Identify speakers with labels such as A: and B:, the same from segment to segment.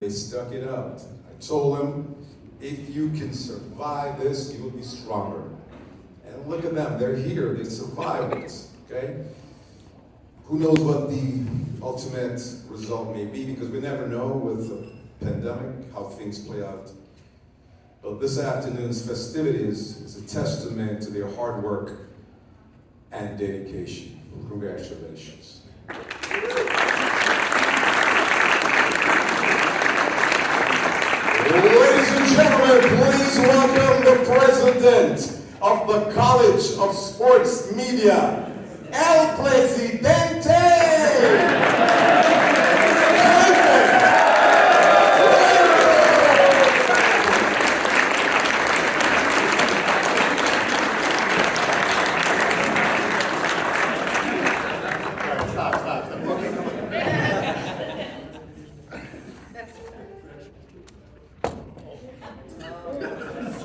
A: They stuck it out. I told them, if you can survive this, you will be stronger. And look at them, they're here, they survived it, okay? Who knows what the ultimate result may be, because we never know with the pandemic how things play out. But this afternoon's festivities is a testament to their hard work and dedication. Congratulations. Ladies and gentlemen, please welcome the president of the College of Sports Media, El Presidente!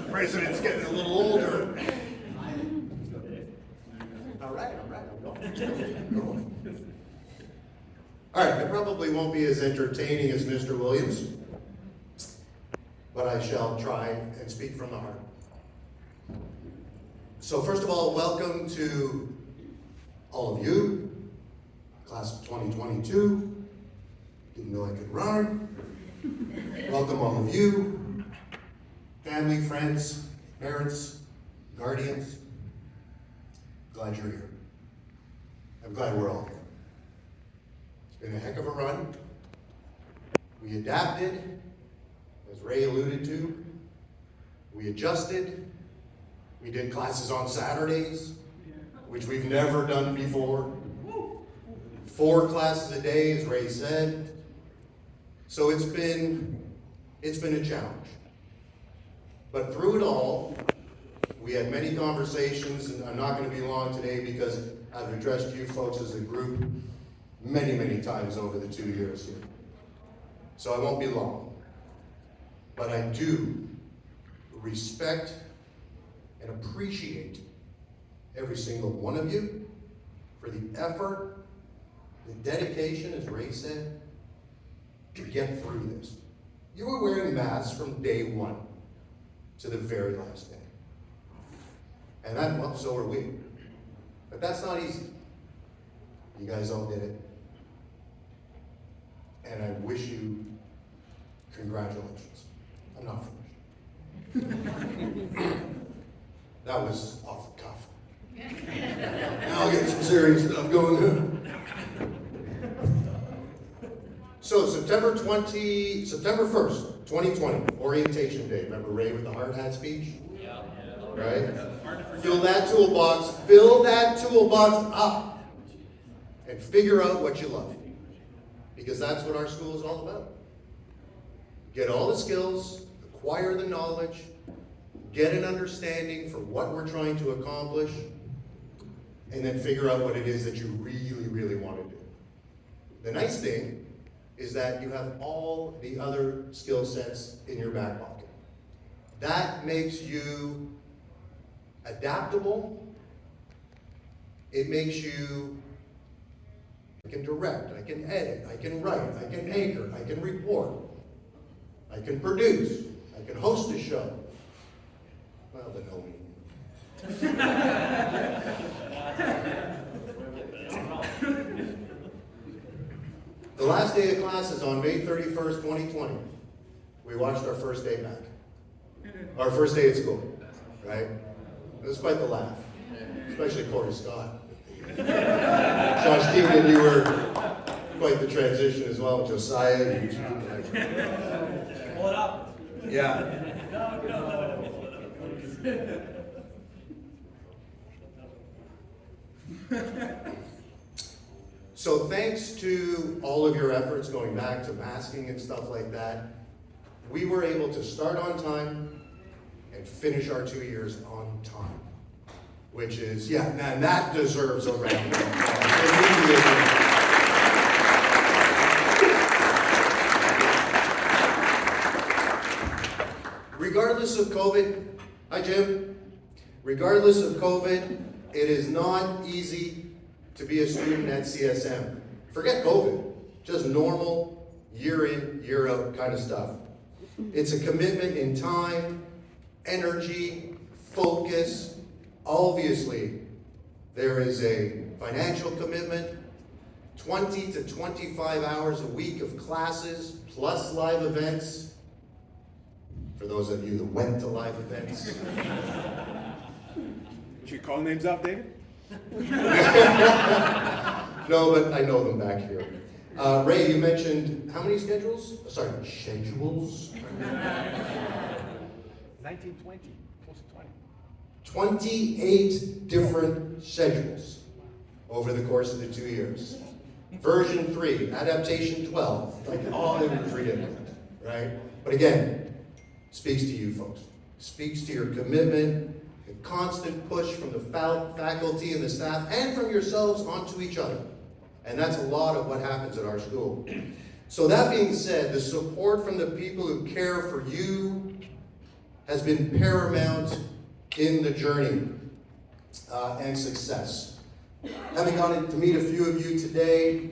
B: President's getting a little older. All right, I'm going. All right, I probably won't be as entertaining as Mr. Williams, but I shall try and speak from the heart. So first of all, welcome to all of you, class of 2022. Didn't know I could run. Welcome all of you. Family, friends, parents, guardians, glad you're here. I'm glad we're all here. It's been a heck of a run. We adapted, as Ray alluded to. We adjusted. We did classes on Saturdays, which we've never done before. 4 classes a day, as Ray said. So it's been a challenge. But through it all, we had many conversations, and I'm not going to be long today because I've addressed you folks as a group many, many times over the 2 years here. So I won't be long. But I do respect and appreciate every single one of you for the effort, the dedication, as Ray said, to get through this. You were wearing masks from day one to the very last day. And that, well, so are we. But that's not easy. You guys all did it. And I wish you congratulations. I'm not finished. That was off the cuff. Now I'll get some serious stuff going on. So September 1st, 2020, orientation day. Remember Ray with the hard hat speech? Yeah. Right? Fill that toolbox up and figure out what you love. Because that's what our school is all about. Get all the skills, acquire the knowledge, get an understanding for what we're trying to accomplish, and then figure out what it is that you really, really want to do. The nice thing is that you have all the other skill sets in your back pocket. That makes you adaptable. It makes you, I can direct, I can edit, I can write, I can anchor, I can report, I can produce, I can host a show. Well, then no meaning. The last day of class is on May 31st, 2020. We watched our first day back. Our first day at school, right? It was quite the laugh, especially Corey Scott. Josh Keegan, you were quite the transition as well. Josiah, you
C: Pull it up.
B: yeah. So thanks to all of your efforts going back to masking and stuff like that, we were able to start on time and finish our 2 years on time. Which is, yeah, and that deserves a round of applause. Regardless of COVID, hi Jim. Regardless of COVID, it is not easy to be a student at CSM. Forget COVID, just normal year in, year out kind of stuff. It's a commitment in time, energy, focus. Obviously, there is a financial commitment, 20 to 25 hours a week of classes, plus live events. For those of you that went to live events.
D: Should you call names out, David?
B: No, but I know them back here. Ray, you mentioned how many schedules? Sorry, schedules?
D: 1920, close to 20.
B: 28 different schedules over the course of the 2 years. Version 3, adaptation 12, like all it was ridiculous, right? But again, speaks to you folks. Speaks to your commitment, the constant push from the faculty and the staff, and from yourselves onto each other. And that's a lot of what happens at our school. So that being said, the support from the people who care for you has been paramount in the journey and success. Having gotten to meet a few of you today,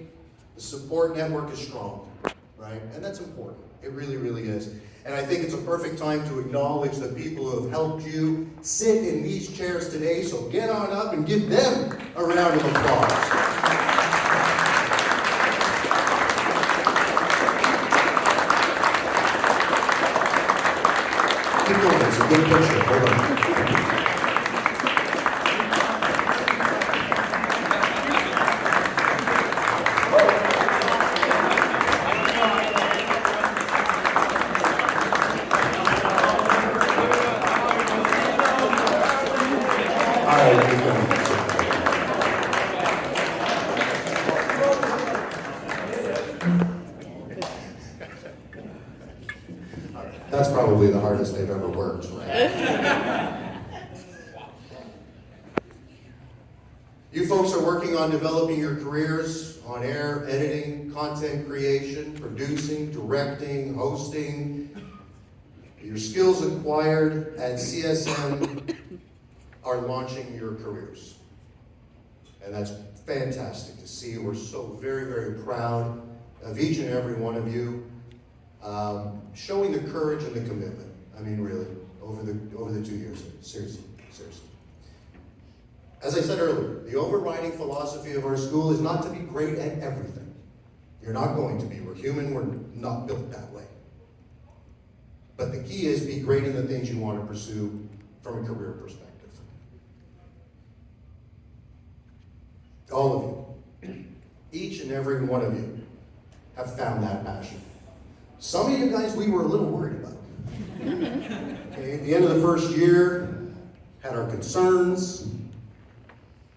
B: the support network is strong, right? And that's important. It really, really is. And I think it's a perfect time to acknowledge the people who have helped you sit in these chairs today. So get on up and give them a round of applause. Keep going, it's a good picture. Hold on. All right, keep going. That's probably the hardest they've ever worked, right? You folks are working on developing your careers on air, editing, content creation, producing, directing, hosting. Your skills acquired at CSM are launching your careers. And that's fantastic to see. We're so very, very proud of each and every one of you. Showing the courage and the commitment. I mean, really, over the 2 years. Seriously. As I said earlier, the overriding philosophy of our school is not to be great at everything. You're not going to be. We're human. We're not built that way. But the key is be great in the things you want to pursue from a career perspective. All of you, each and every one of you, have found that passion. Some of you guys, we were a little worried about. Okay, at the end of the first year, had our concerns,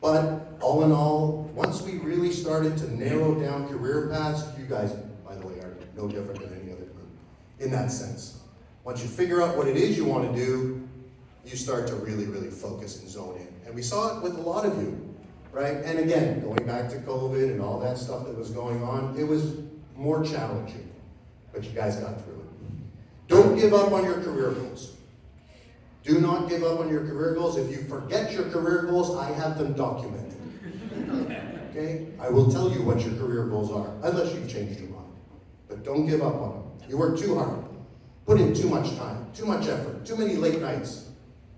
B: but all in all, once we really started to narrow down career paths, you guys, by the way, are no different than any other group in that sense. Once you figure out what it is you want to do, you start to really, really focus and zone in. And we saw it with a lot of you, right? And again, going back to COVID and all that stuff that was going on, it was more challenging, but you guys got through it. Don't give up on your career goals. Do not give up on your career goals. If you forget your career goals, I have them documented. Okay? I will tell you what your career goals are, unless you've changed your mind. But don't give up on them. You work too hard. Put in too much time, too much effort, too many late nights,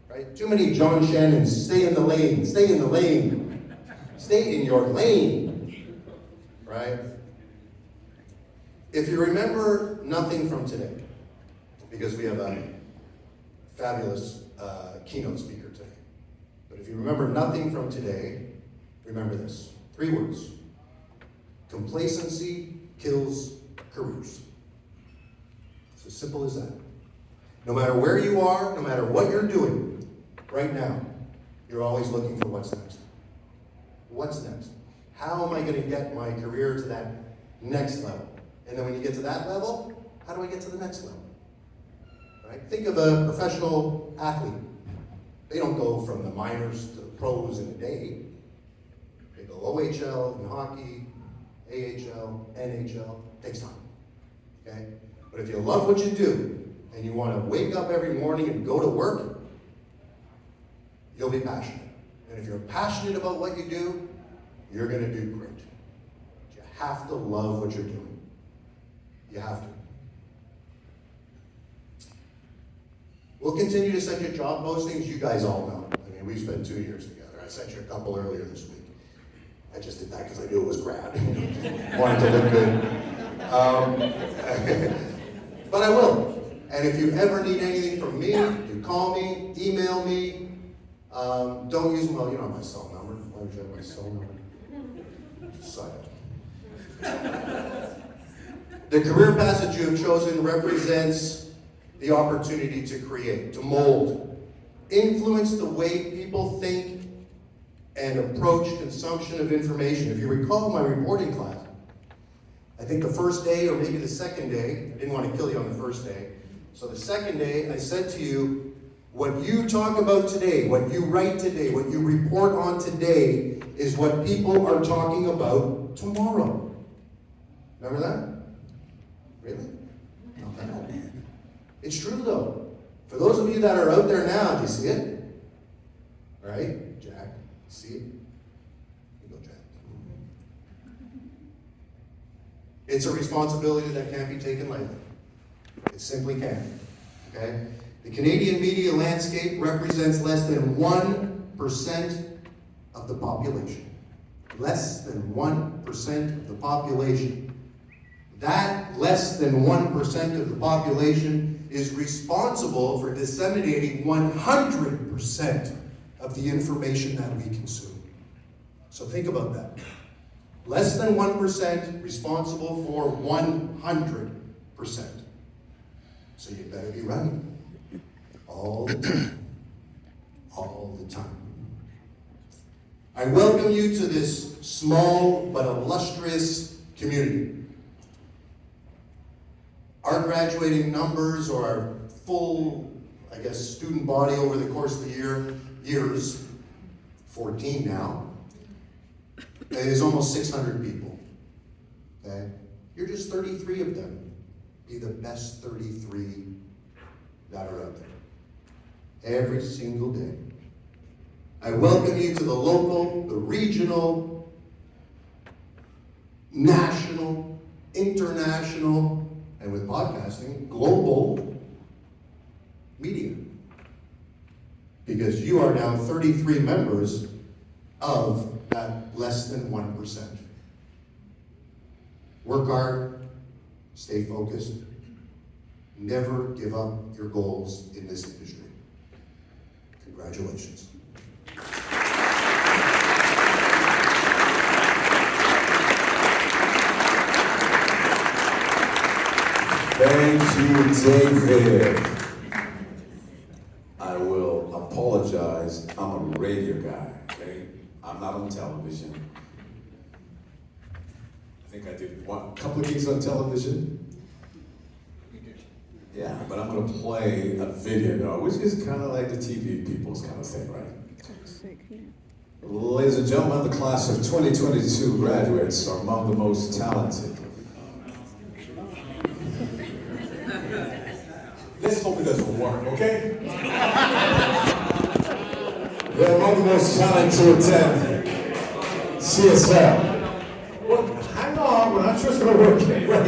B: right? Too many John Shannons. Stay in the lane, stay in the lane. Stay in your lane, right? If you remember nothing from today, because we have a fabulous keynote speaker today. But if you remember nothing from today, remember this. 3 words. Complacency kills careers. It's as simple as that. No matter where you are, no matter what you're doing, right now, you're always looking for what's next. What's next? How am I going to get my career to that next level? And then when you get to that level, how do I get to the next level? Right? Think of a professional athlete. They don't go from the minors to the pros in a day. They go OHL in hockey, AHL, NHL. It takes time. Okay? But if you love what you do and you want to wake up every morning and go to work, you'll be passionate. And if you're passionate about what you do, you're going to do great. You have to love what you're doing. You have to. We'll continue to send you job postings. You guys all know. I mean, we've spent 2 years together. I sent you a couple earlier this week. I just did that because I knew it was Grad. Wanted to look good. But I will. And if you ever need anything from me, you call me, email me. Don't use, well, you know my cell number. Why would you have my cell number? Silent. The career path that you have chosen represents the opportunity to create, to mold, influence the way people think and approach consumption of information. If you recall my reporting class, I think the first day or maybe the second day, I didn't want to kill you on the first day, so the second day I said to you, what you talk about today, what you write today, what you report on today is what people are talking about tomorrow. Remember that? Really? Not bad. It's true though. For those of you that are out there now, do you see it? All right, Jack, see it? You go, Jack. It's a responsibility that can't be taken lightly. It simply can't. Okay? The Canadian media landscape represents less than 1% of the population. Less than 1% of the population. That less than 1% of the population is responsible for disseminating 100% of the information that we consume. So think about that. Less than 1% responsible for 100%. So you better be running. All the time. All the time. I welcome you to this small but illustrious community. Our graduating numbers, or our full, student body over the course of the years, 14 now, is almost 600 people. Okay? You're just 33 of them. Be the best 33 that are out there. Every single day. I welcome you to the local, the regional, national, international, and with podcasting, global media. Because you are now 33 members of that less than 1%. Work hard, stay focused, never give up your goals in this industry. Congratulations.
A: Thank you, David. I will apologize. I'm a radio guy, okay? I'm not on television. I think I did a couple of gigs on television. Yeah, but I'm gonna play a video, which is kind of like the TV people's kind of thing, right? Ladies and gentlemen, the class of 2022 graduates are among the most talented. Let's hope it doesn't work, okay? They're among the most talented to attend CSL. Well, hang on, we're not sure it's gonna work yet. Right.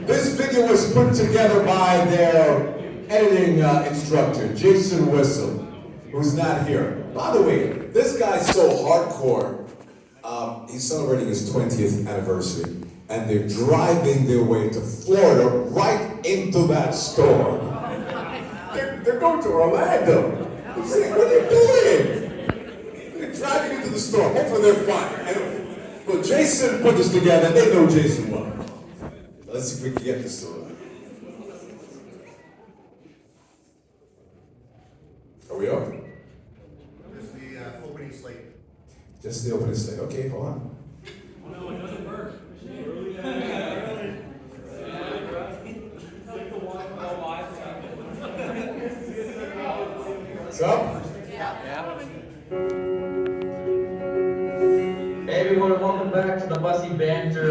A: This video was put together by their editing instructor, Jason Whistle, who's not here. By the way, this guy's so hardcore. He's celebrating his 20th anniversary, and they're driving their way to Florida right into that store. They're going to Orlando. I'm saying, what are you doing? They're driving into the store. Hopefully they're fine. Well, Jason put this together. They know Jason well. Let's see if we can get this to it. Are we up?
B: Just the opening slate.
A: Just the opening slate. Okay, hold on.
C: No, it doesn't work.
A: What's up?
E: Hey everyone, welcome back to the Bussy Banter. You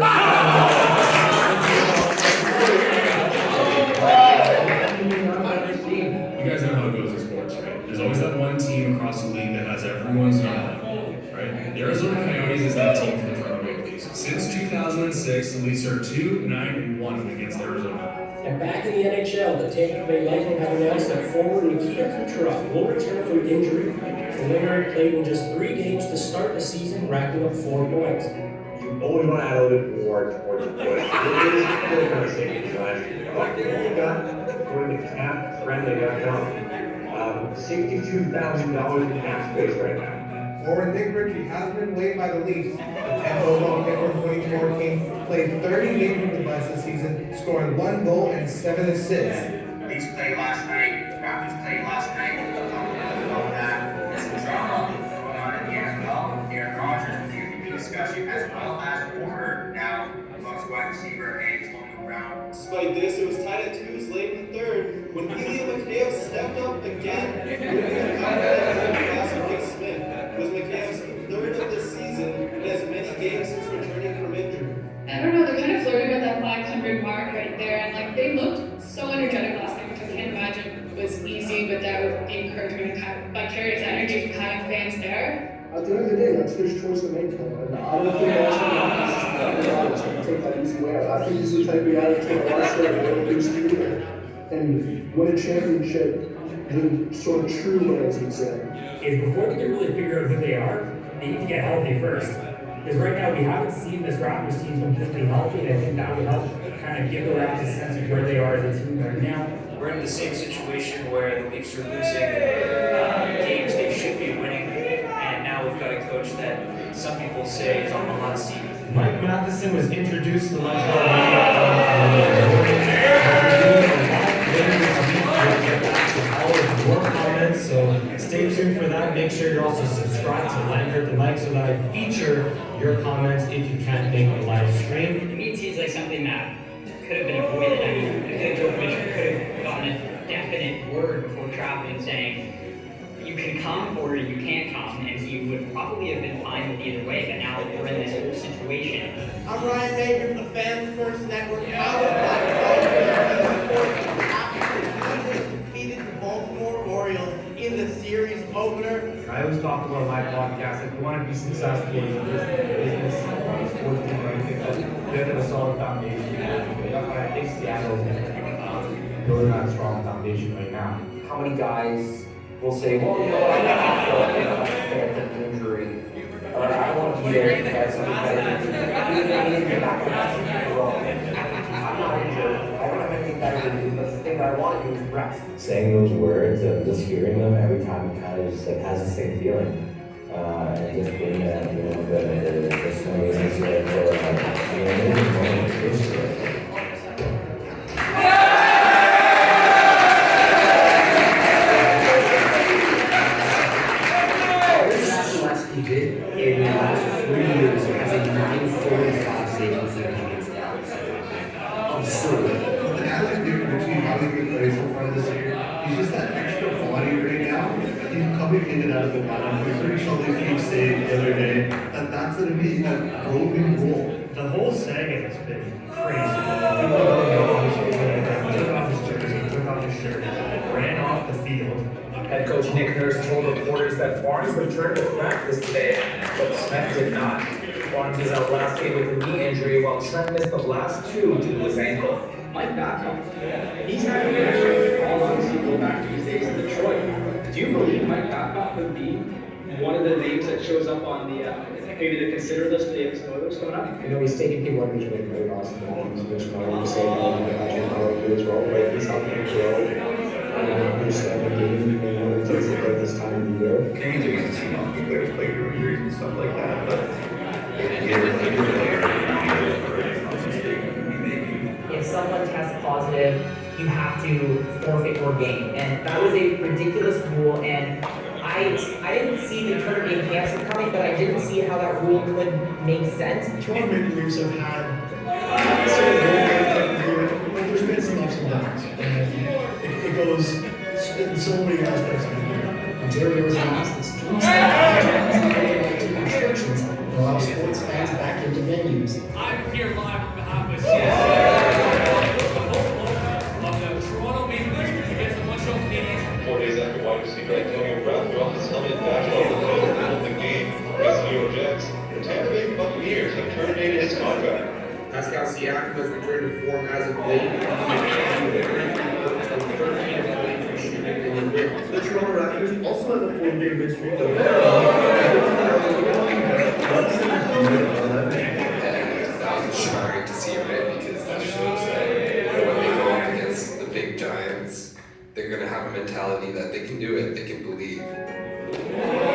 F: guys know how it goes in sports, right? There's always that one team across the league that has everyone's number, right? The Arizona Coyotes is that team from the Toronto Maple Leafs. Since 2006, 6, the Leafs are 2-9-1 against Arizona.
G: And back in the NHL, the Tampa Bay Lightning have announced that forward Nikita Kucherov will return from injury. The winger played in just 3 games to start the season, racking up 4 points.
H: You always want to add a little bit more towards the point. It is still kind of safe, but you only got, according to CapFriendly.com, $62,000 in cap space right now.
I: Forward Nick Ritchie has been waived by the Leafs. The Tampa Bay Lightning 2014 played 30 games with the Bucks this season, scoring 1 goal and 7 assists.
J: Leafs played last night. Raptors played last night. About that, there's some drama going on in the NFL. Aaron Rodgers refused to be discussion, as well as former now Bucks wide receiver Antonio Brown.
K: Despite this, it was tied at 2s late in the third when Ilya Mikheyev stepped up again, moving a pass to Nick Smith. It was Mikheyev's 3rd of the season and has many games since returning from injury.
L: I don't know, they're kind of flirting with that 500 mark right there, and like they looked so energetic last night, which I can't imagine was easy without the encouragement and kind of vicarious energy from having fans there.
M: At the end of the day, that's his choice to make, and I don't think that's going to take that easy way. I think he's the type of guy that's going to last there and do through and win a championship in sort of true ways, he'd say.
G: Is before they can really figure out who they are, they need to get healthy first. Because right now we haven't seen this Raptors team completely healthy, and I think that would help kind of give the Raptors a sense of where they are as a team right now.
N: We're in the same situation where the Leafs are losing games they should be winning, and now we've got a coach that some people say is on the hot seat.
E: Mike Matheson was introduced to the Montreal comments, so stay tuned for that. Make sure you're also subscribed to Lambert the Mike so that I feature your comments if you can't make the live stream.
O: To me, it seems like something that could have been avoided. I mean, I think Djokovic could have gotten a definite word before traveling saying, you can come or you can't come, and he would probably have been fine with either way, but now we're in this whole situation.
K: I'm Ryan Baker from the Fans First Network. Defeated the Baltimore Orioles in the series opener.
E: I always talk about my podcast, if you want to be successful in business, sports team, or anything, build a solid foundation. I think Seattle is building that strong foundation right now.
P: How many guys will say, well, you know what, I feel like I'm an injury, or I don't want to be there because I'm not injured. I don't have anything better to do. The thing that I want to do is rest.
Q: Saying those words and just hearing them every time kind of just like has the same feeling. And just being that, you know, the swing is like for amazing moment of history.
P: He did in the last 3 years has a 945 save against Dallas. Absurd.
B: The guy like Nick Ritchie, how he been playing so far this year, he's just that extra body right now. He's coming in and out of the lineup. I'm pretty sure they keep saying the other day that that's going to be a broken rule.
G: The whole saga has been crazy. Took off his jersey, took off his shirt, ran off the field.
P: Head coach Nick Nurse told reporters that Barnes returned to practice today, but Smith did not. Barnes is out last game with a knee injury, while Trent missed the last 2 due to his ankle.
R: Mike Babcock, he's had a injury. All honesty, go back to his days in Detroit. Do you believe Mike Babcock would be one of the names that shows up on the maybe the consider list for the Davis Oilers coming up?
P: You know, he's taking people under his wing very awesome. He's just going to say that I can do as well, but he's helping him grow. Understand the game and what it takes at this time of the year.
H: Canadians are used to seeing all the players play through injuries and stuff like that, but
O: If someone tests positive, you have to forfeit your game, and that was a ridiculous rule, and I didn't see the tournament being canceled coming, but I didn't see how that rule could make sense.
G: Tournament groups have had certain rules, but there's been some ups and downs, and it goes in so many aspects of the game.
M: Ontario has announced its restrictions allow sports fans back into venues.
C: I'm here live on behalf of the Toronto Maple Leafs against the Montreal Canadiens.
S: 4 days after wide receiver Antonio Brown dropped his helmet and dashed off the field in the game against the New York Jets, the Tampa Bay Buccaneers have terminated his contract.
P: Pascal
T: Siakam has returned to form as of late. He points with 13 of 22 shooting in the win. The Toronto Raptors also have a 4-game win streak of
U: That was inspiring to see, right? Because that shows that when they go up against the big giants, they're going to have a mentality that they can do it, they can believe.